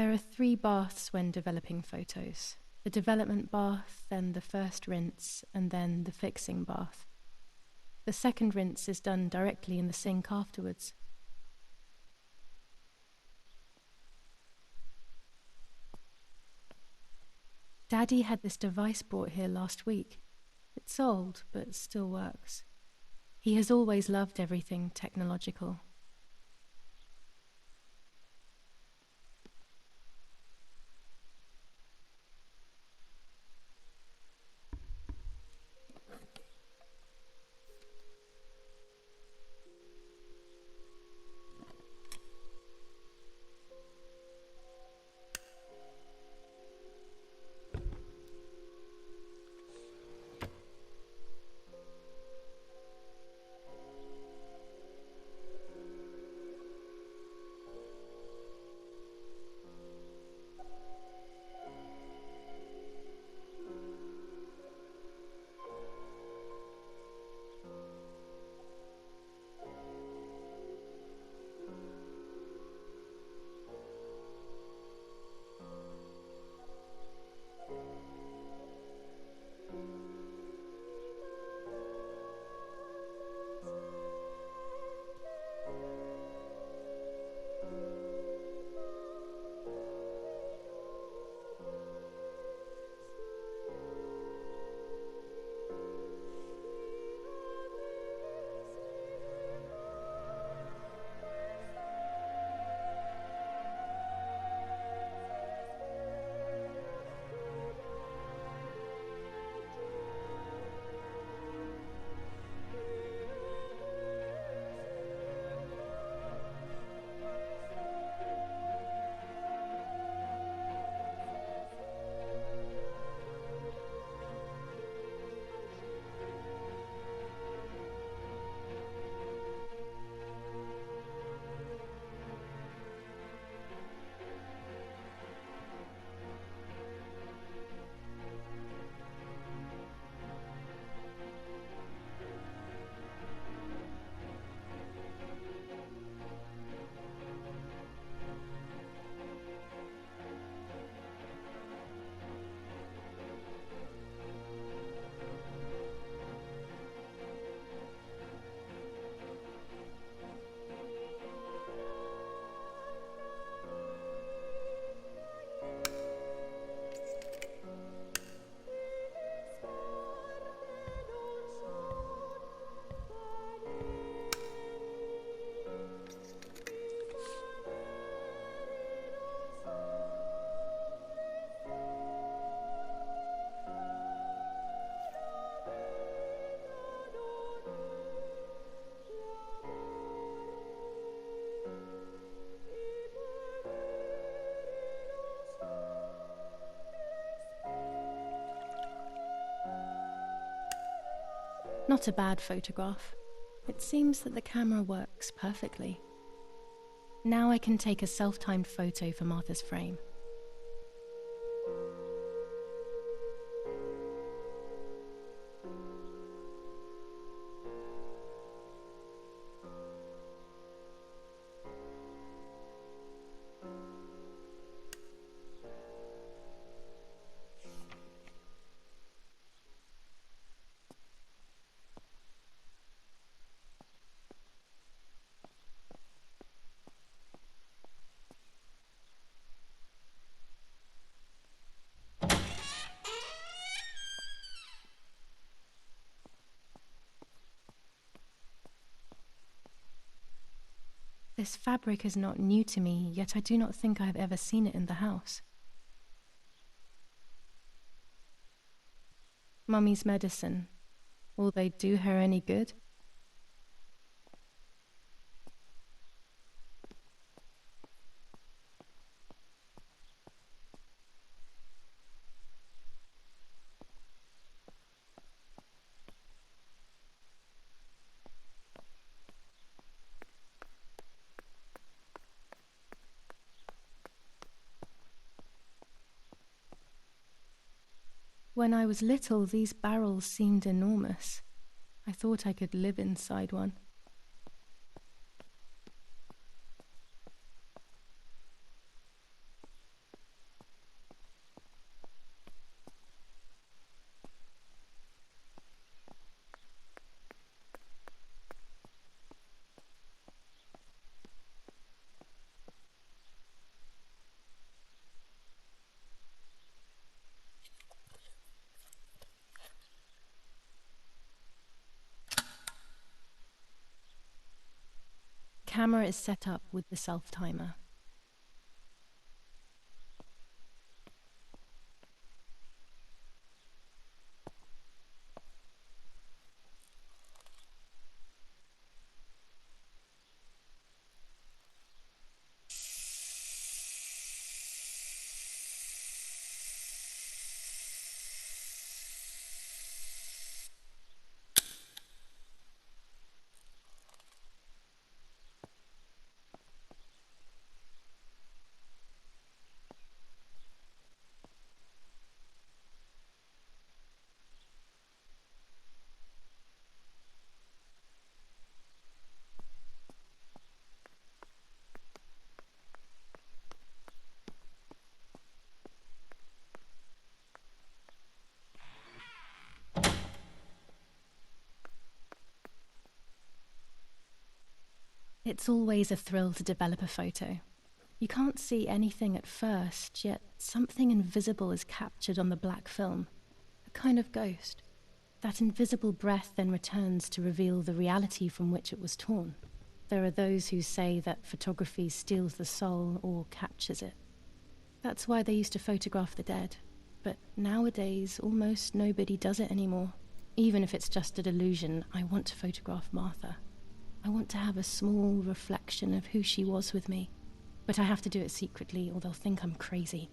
There are 3 baths when developing photos. The development bath, then the first rinse, and then the fixing bath. The second rinse is done directly in the sink afterwards. Daddy had this device brought here last week. It's old, but still works. He has always loved everything technological. Not a bad photograph. It seems that the camera works perfectly. Now I can take a self-timed photo for Martha's frame. This fabric is not new to me, yet I do not think I have ever seen it in the house. Mummy's medicine. Will they do her any good? When I was little, these barrels seemed enormous. I thought I could live inside one. camera is set up with the self-timer. It's always a thrill to develop a photo. You can't see anything at first, yet something invisible is captured on the black film, a kind of ghost. That invisible breath then returns to reveal the reality from which it was torn. There are those who say that photography steals the soul or captures it. That's why they used to photograph the dead. But nowadays, almost nobody does it anymore. Even if it's just a delusion, I want to photograph Martha. I want to have a small reflection of who she was with me. But I have to do it secretly or they'll think I'm crazy.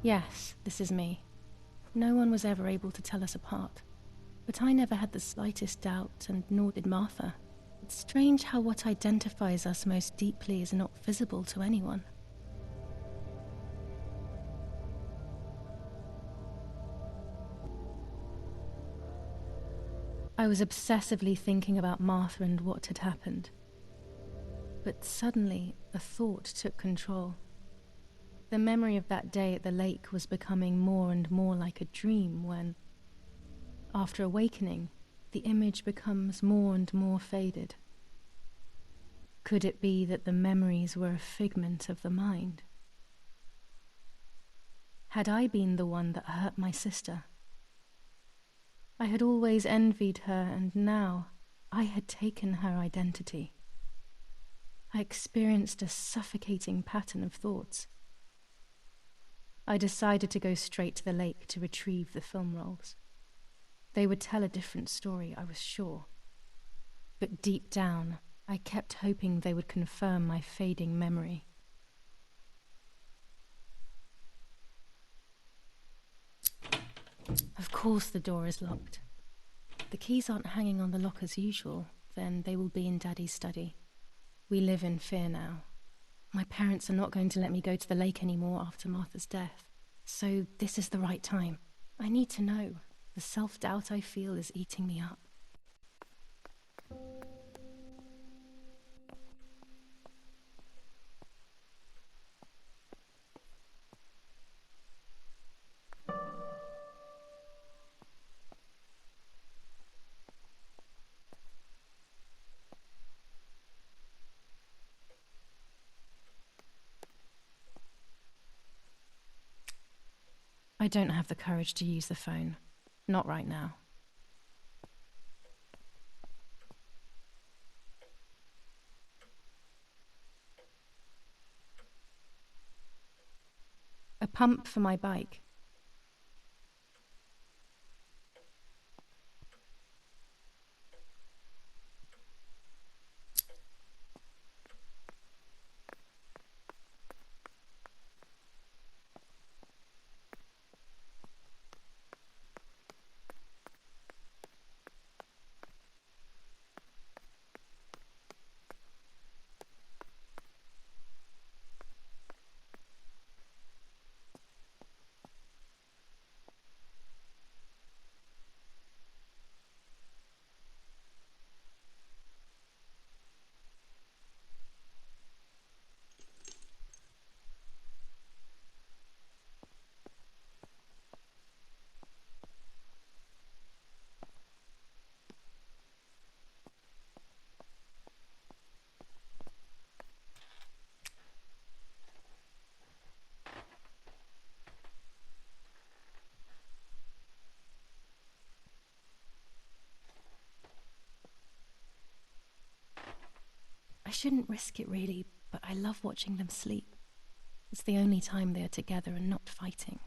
Yes, this is me. No one was ever able to tell us apart. But I never had the slightest doubt, and nor did Martha. It's strange how what identifies us most deeply is not visible to anyone. I was obsessively thinking about Martha and what had happened. But suddenly, a thought took control. The memory of that day at the lake was becoming more and more like a dream when, after awakening, the image becomes more and more faded. Could it be that the memories were a figment of the mind? Had I been the one that hurt my sister? I had always envied her, and now I had taken her identity. I experienced a suffocating pattern of thoughts. I decided to go straight to the lake to retrieve the film rolls. They would tell a different story, I was sure. But deep down, I kept hoping they would confirm my fading memory. Of course the door is locked. The keys aren't hanging on the lock as usual, then they will be in Daddy's study. We live in fear now. My parents are not going to let me go to the lake anymore after Martha's death. So this is the right time. I need to know. The self-doubt I feel is eating me up. I don't have the courage to use the phone. Not right now. A pump for my bike. I shouldn't risk it really, but I love watching them sleep. It's the only time they are together and not fighting.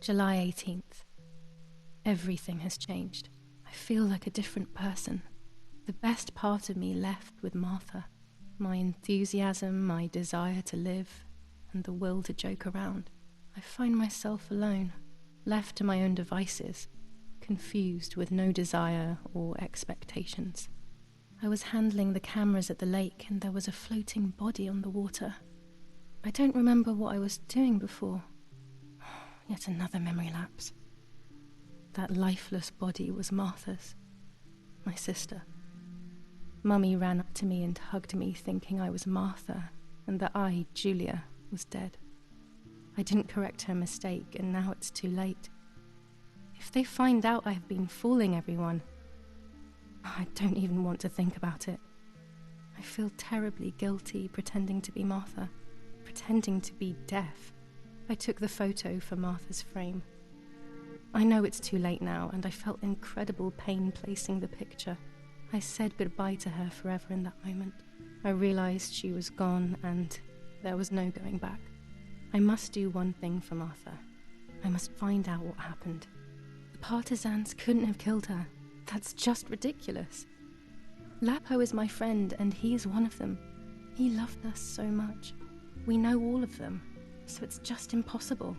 July 18th. Everything has changed. I feel like a different person. The best part of me left with Martha. My enthusiasm, my desire to live, and the will to joke around. I find myself alone, left to my own devices, confused with no desire or expectations. I was handling the cameras at the lake and there was a floating body on the water. I don't remember what I was doing before. Yet another memory lapse. That lifeless body was Martha's, my sister. Mummy ran up to me and hugged me, thinking I was Martha and that I, Julia, was dead. I didn't correct her mistake, and now it's too late. If they find out I have been fooling everyone, I don't even want to think about it. I feel terribly guilty pretending to be Martha, pretending to be deaf. I took the photo for Martha's frame. I know it's too late now, and I felt incredible pain placing the picture. I said goodbye to her forever in that moment. I realized she was gone, and there was no going back. I must do one thing for Martha. I must find out what happened. The partisans couldn't have killed her. That's just ridiculous. Lapo is my friend, and he is one of them. He loved us so much. We know all of them, so it's just impossible.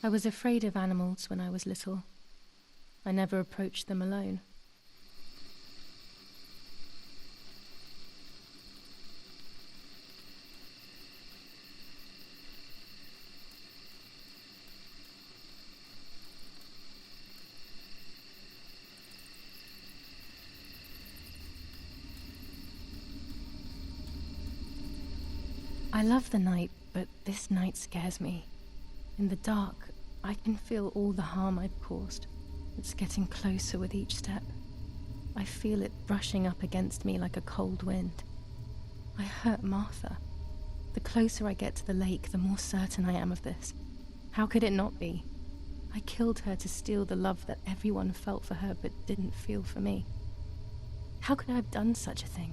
I was afraid of animals when I was little. I never approached them alone. I love the night, but this night scares me. In the dark, I can feel all the harm I've caused. It's getting closer with each step. I feel it brushing up against me like a cold wind. I hurt Martha. The closer I get to the lake, the more certain I am of this. How could it not be? I killed her to steal the love that everyone felt for her but didn't feel for me. How could I have done such a thing?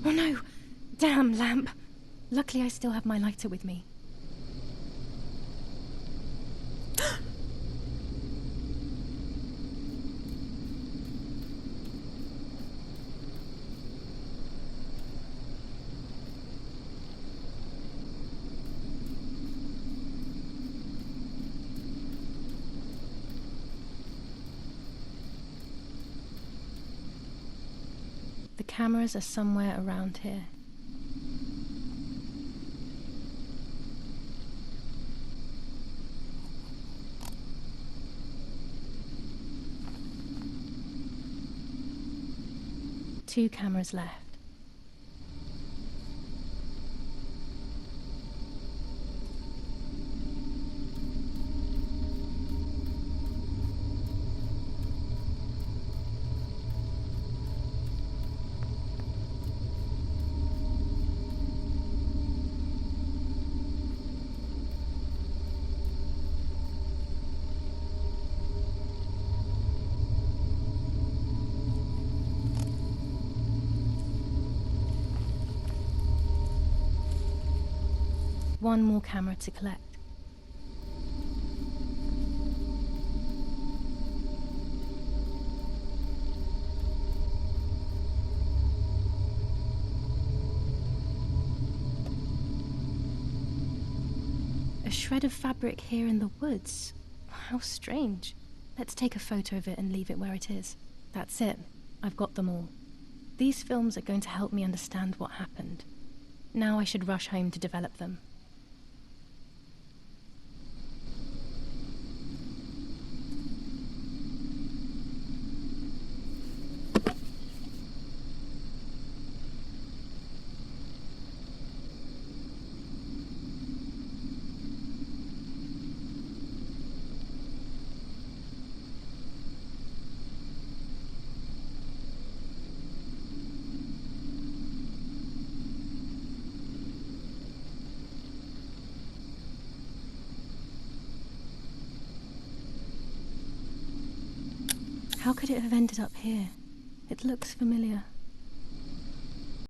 Oh no! Damn lamp! Luckily I still have my lighter with me. The cameras are somewhere around here. Two cameras left. One more camera to collect. A shred of fabric here in the woods. How strange. Let's take a photo of it and leave it where it is. That's it. I've got them all. These films are going to help me understand what happened. Now I should rush home to develop them. How could it have ended up here? It looks familiar.